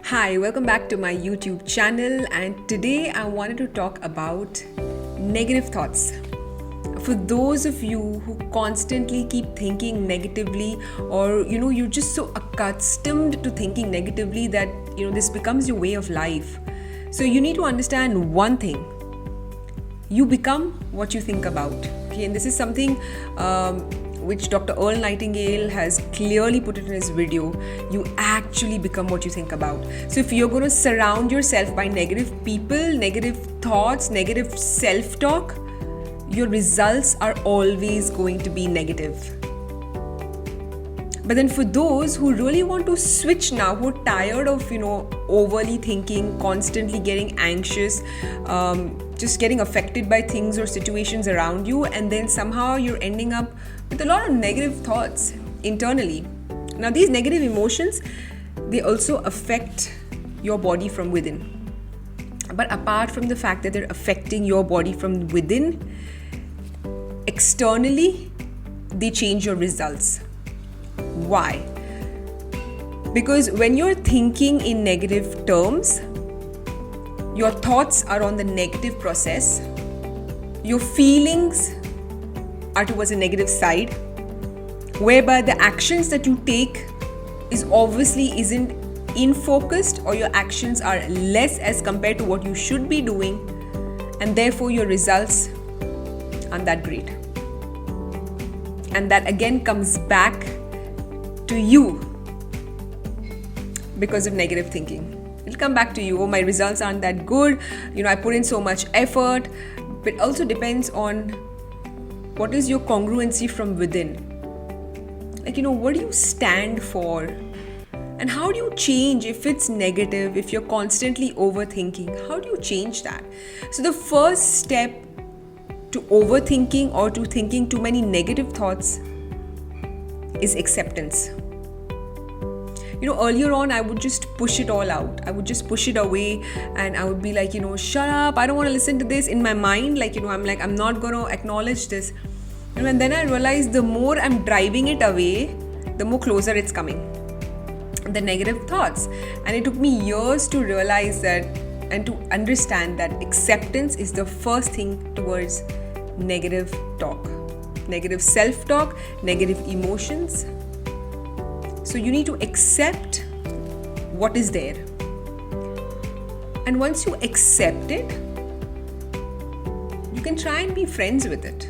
Hi, welcome back to my YouTube channel, and today I wanted to talk about negative thoughts. For those of you who constantly keep thinking negatively, or you're just so accustomed to thinking negatively that this becomes your way of life. So you need to understand one thing: you become what you think about. Okay, and this is something which Dr. Earl Nightingale has clearly put it in his video. You actually become what you think about. So if you're going to surround yourself by negative people, negative thoughts, negative self-talk, your results are always going to be negative. But then for those who really want to switch now, who are tired of overly thinking, constantly getting anxious, just getting affected by things or situations around you, and then somehow you're ending up with a lot of negative thoughts internally. Now these negative emotions, they also affect your body from within. But apart from the fact that they're affecting your body from within, externally they change your results. Why? Because when you're thinking in negative terms, your thoughts are on the negative process, your feelings are towards a negative side, whereby the actions that you take isn't in focused, or your actions are less as compared to what you should be doing, and therefore your results aren't that great. And that again comes back to you because of negative thinking. It'll come back to you. Oh, my results aren't that good. I put in so much effort. But it also depends on what is your congruency from within. What do you stand for? And how do you change if it's negative, if you're constantly overthinking? How do you change that? So the first step to overthinking or to thinking too many negative thoughts is acceptance. Earlier on, I would just push it all out. I would just push it away, and I would be like, shut up. I don't want to listen to this. In my mind, I'm not going to acknowledge this. And then I realized the more I'm driving it away, the more closer it's coming. The negative thoughts. And it took me years to realize that and to understand that acceptance is the first thing towards negative talk, negative self-talk, negative emotions. So you need to accept what is there. And once you accept it, you can try and be friends with it.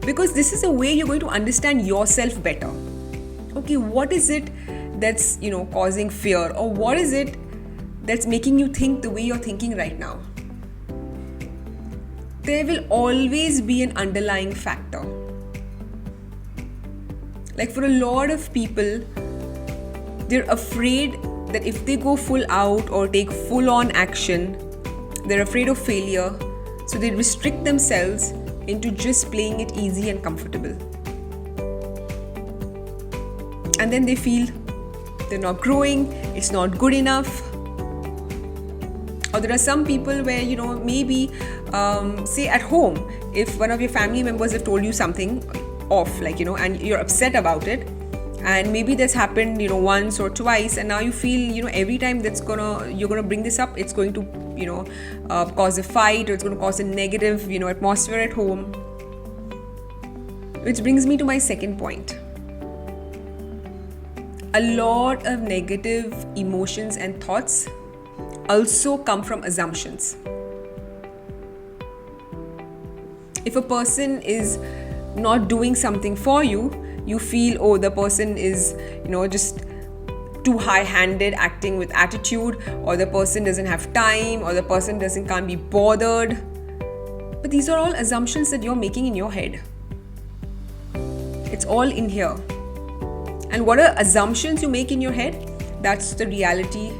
Because this is a way you're going to understand yourself better. Okay, what is it that's, causing fear? Or what is it that's making you think the way you're thinking right now? There will always be an underlying factor. For a lot of people, they're afraid that if they go full out or take full on action, they're afraid of failure. So they restrict themselves into just playing it easy and comfortable. And then they feel they're not growing, it's not good enough. Or there are some people where, maybe, say at home, if one of your family members have told you something off, and you're upset about it, and maybe that's happened, once or twice, and now you feel, every time you're gonna bring this up, it's going to, cause a fight, or it's going to cause a negative, atmosphere at home. Which brings me to my second point. A lot of negative emotions and thoughts also come from assumptions. If a person is not doing something for you, you feel, oh, the person is, just too high-handed, acting with attitude, or the person doesn't have time, or the person can't be bothered. But these are all assumptions that you're making in your head. It's all in here. And what are assumptions you make in your head? That's the reality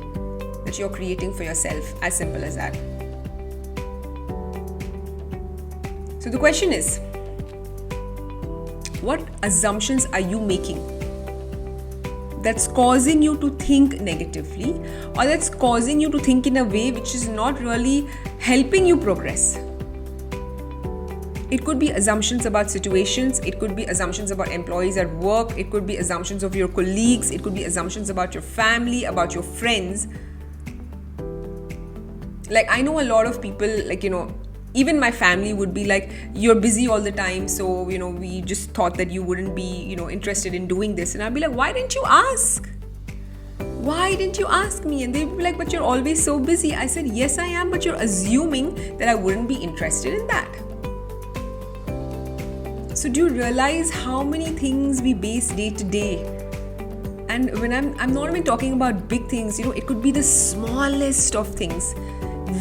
that you're creating for yourself. As simple as that. So the question is, what assumptions are you making that's causing you to think negatively, or that's causing you to think in a way which is not really helping you progress? It could be assumptions about situations, it could be assumptions about employees at work, it could be assumptions of your colleagues, it could be assumptions about your family, about your friends. Like, I know a lot of people, like, even my family would be like, you're busy all the time, so, we just thought that you wouldn't be, interested in doing this. And I'd be like, why didn't you ask? Why didn't you ask me? And they'd be like, but you're always so busy. I said, yes, I am, but you're assuming that I wouldn't be interested in that. So do you realize how many things we base day to day? And when I'm not even talking about big things, it could be the smallest of things,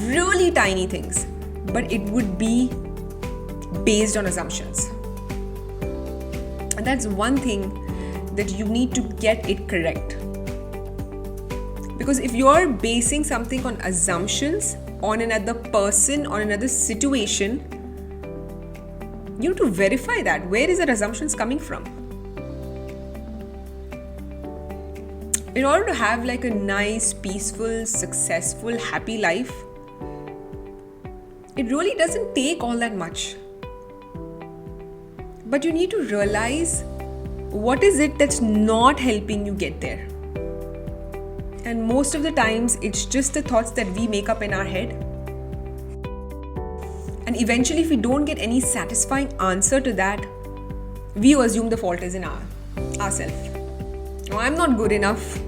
really tiny things, but it would be based on assumptions. And that's one thing that you need to get it correct. Because if you're basing something on assumptions, on another person, on another situation, you need to verify that. Where is that assumptions coming from? In order to have like a nice, peaceful, successful, happy life, it really doesn't take all that much. But you need to realize what is it that's not helping you get there. And most of the times, it's just the thoughts that we make up in our head. And eventually, if we don't get any satisfying answer to that, we assume the fault is in ourselves. No, I'm not good enough.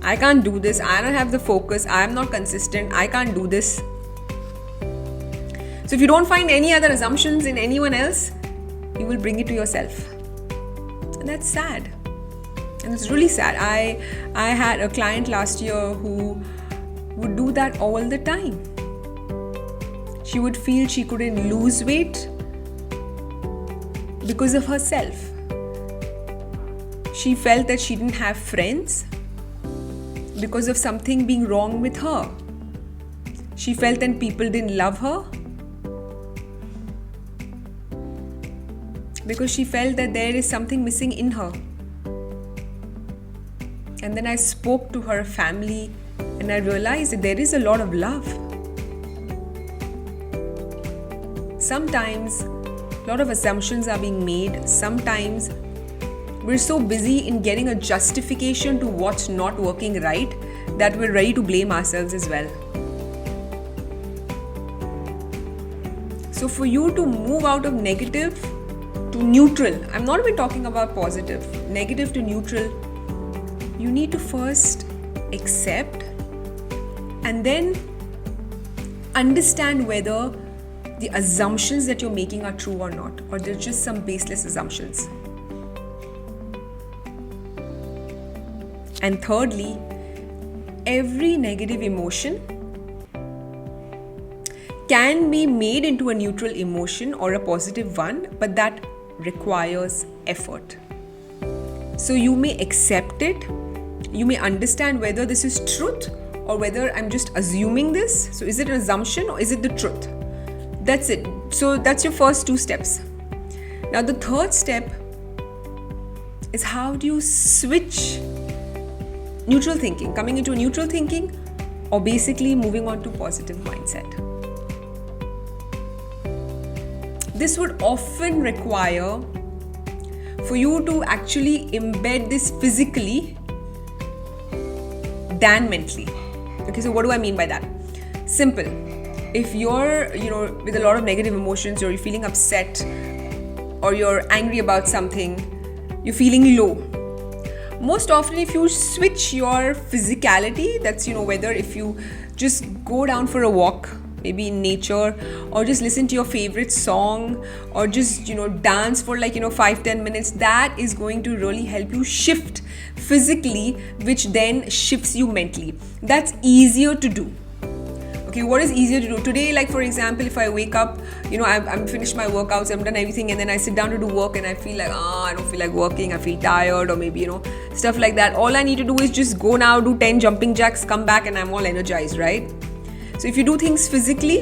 I can't do this. I don't have the focus. I'm not consistent. I can't do this. So if you don't find any other assumptions in anyone else, you will bring it to yourself. And that's sad. And it's really sad. I had a client last year who would do that all the time. She would feel she couldn't lose weight because of herself. She felt that she didn't have friends because of something being wrong with her. She felt that people didn't love her because she felt that there is something missing in her. And then I spoke to her family and I realized that there is a lot of love. Sometimes a lot of assumptions are being made. Sometimes we're so busy in getting a justification to what's not working right that we're ready to blame ourselves as well. So for you to move out of negative to neutral, I'm not even talking about positive, negative to neutral, you need to first accept and then understand whether the assumptions that you're making are true or not, or they're just some baseless assumptions. And thirdly, every negative emotion can be made into a neutral emotion or a positive one, but that requires effort. So you may accept it, you may understand whether this is truth or whether I'm just assuming this. So is it an assumption or is it the truth? That's it. So that's your first two steps. Now the third step is how do you switch neutral thinking, coming into a neutral thinking, or basically moving on to positive mindset. This would often require for you to actually embed this physically than mentally. Okay, so what do I mean by that? Simple. If you're, with a lot of negative emotions, or you're feeling upset, or you're angry about something, you're feeling low. Most often, if you switch your physicality, that's, whether if you just go down for a walk, maybe in nature, or just listen to your favorite song, or just, dance for 5-10 minutes, that is going to really help you shift physically, which then shifts you mentally. That's easier to do. Okay, what is easier to do? Today, for example, if I wake up, I'm finished my workouts, I've done everything, and then I sit down to do work and I feel like, I don't feel like working, I feel tired, or maybe, stuff like that. All I need to do is just go now, do 10 jumping jacks, come back, and I'm all energized, right? So if you do things physically,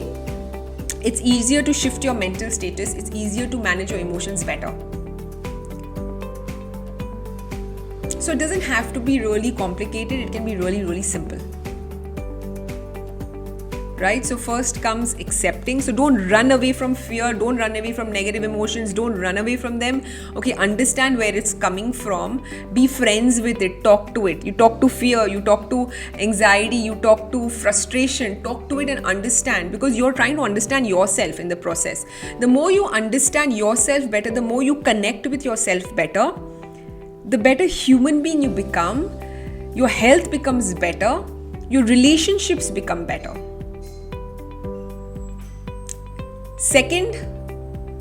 it's easier to shift your mental status, it's easier to manage your emotions better. So it doesn't have to be really complicated, it can be really, really simple. right? So first comes accepting. So don't run away from fear, don't run away from negative emotions, don't run away from them. Okay, understand where it's coming from, be friends with it, talk to it. You talk to fear, you talk to anxiety, you talk to frustration, talk to it and understand, because you're trying to understand yourself in the process. The more you understand yourself better, the more you connect with yourself better, the better human being you become, your health becomes better, your relationships become better. Second,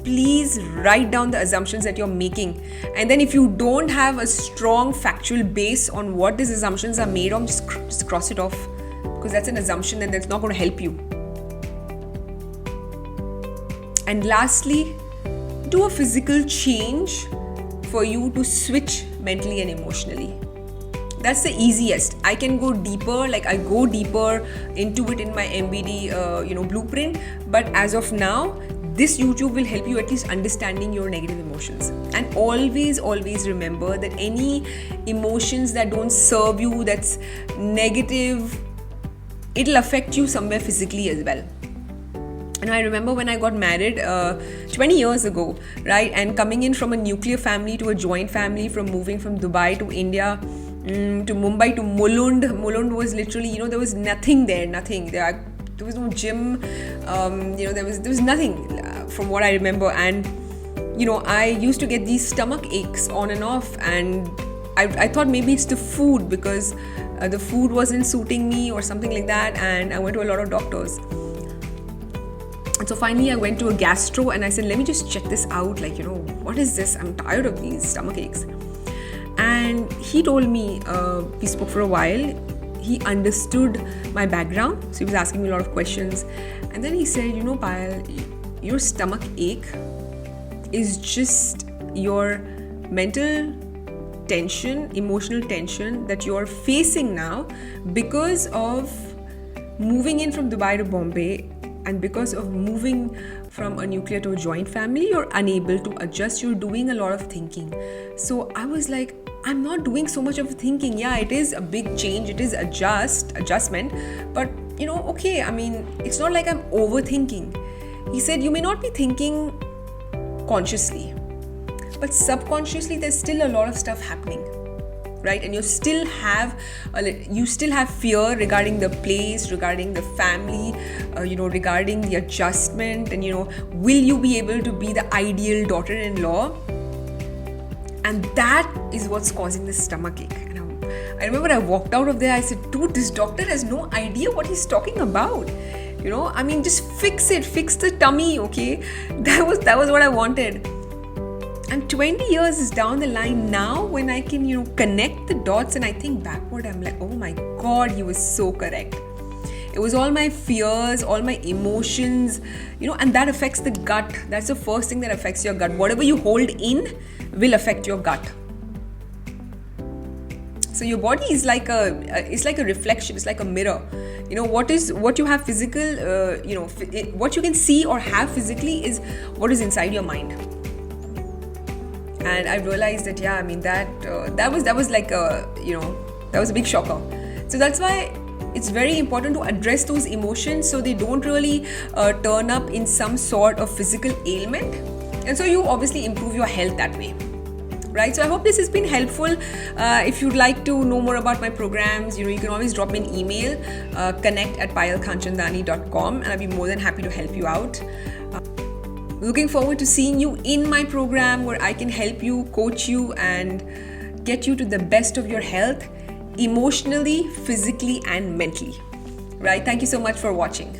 please write down the assumptions that you're making. And then if you don't have a strong factual base on what these assumptions are made of, just cross it off, because that's an assumption and that's not going to help you. And lastly, do a physical change for you to switch mentally and emotionally. That's the easiest. I can go deeper, like I go deeper into it in my MBD blueprint, but as of now, this YouTube will help you at least understanding your negative emotions. And always remember that any emotions that don't serve you, that's negative, it'll affect you somewhere physically as well. And I remember when I got married 20 years ago, right? And coming in from a nuclear family to a joint family, from moving from Dubai to India, to Mumbai to Mulund. Mulund was literally, there was nothing there, nothing. There was no gym, there was nothing from what I remember. And, I used to get these stomach aches on and off. And I thought maybe it's the food, because the food wasn't suiting me or something like that. And I went to a lot of doctors. And so finally I went to a gastro and I said, let me just check this out. Like, what is this? I'm tired of these stomach aches. And he told me, we spoke for a while. He understood my background. So he was asking me a lot of questions. And then he said, Payal, your stomach ache is just your mental tension, emotional tension that you're facing now because of moving in from Dubai to Bombay. And because of moving from a nuclear to a joint family, you're unable to adjust. You're doing a lot of thinking. So I was like, I'm not doing so much of thinking. Yeah, it is a big change. It is adjustment. But, okay, it's not like I'm overthinking. He said, you may not be thinking consciously, but subconsciously, there's still a lot of stuff happening. Right? And you still have fear regarding the place, regarding the family, regarding the adjustment, and will you be able to be the ideal daughter-in-law? And that is what's causing the stomachache. And I remember I walked out of there. I said, dude, this doctor has no idea what he's talking about. Just fix it, fix the tummy. Okay, that was what I wanted. And 20 years is down the line now, when I can, connect the dots and I think backward, I'm like, oh my God, he was so correct. It was all my fears, all my emotions, and that affects the gut. That's the first thing that affects your gut. Whatever you hold in will affect your gut. So your body is like it's like a reflection. It's like a mirror. What you have physical, what you can see or have physically is what is inside your mind. And I realized that, that was like that was a big shocker. So that's why it's very important to address those emotions so they don't really turn up in some sort of physical ailment. And so you obviously improve your health that way. Right? So I hope this has been helpful. If you'd like to know more about my programs, you can always drop me an email, connect@payalkhanchandani.com, and I'll be more than happy to help you out. Looking forward to seeing you in my program, where I can help you, coach you, and get you to the best of your health, emotionally, physically, and mentally. Right? Thank you so much for watching.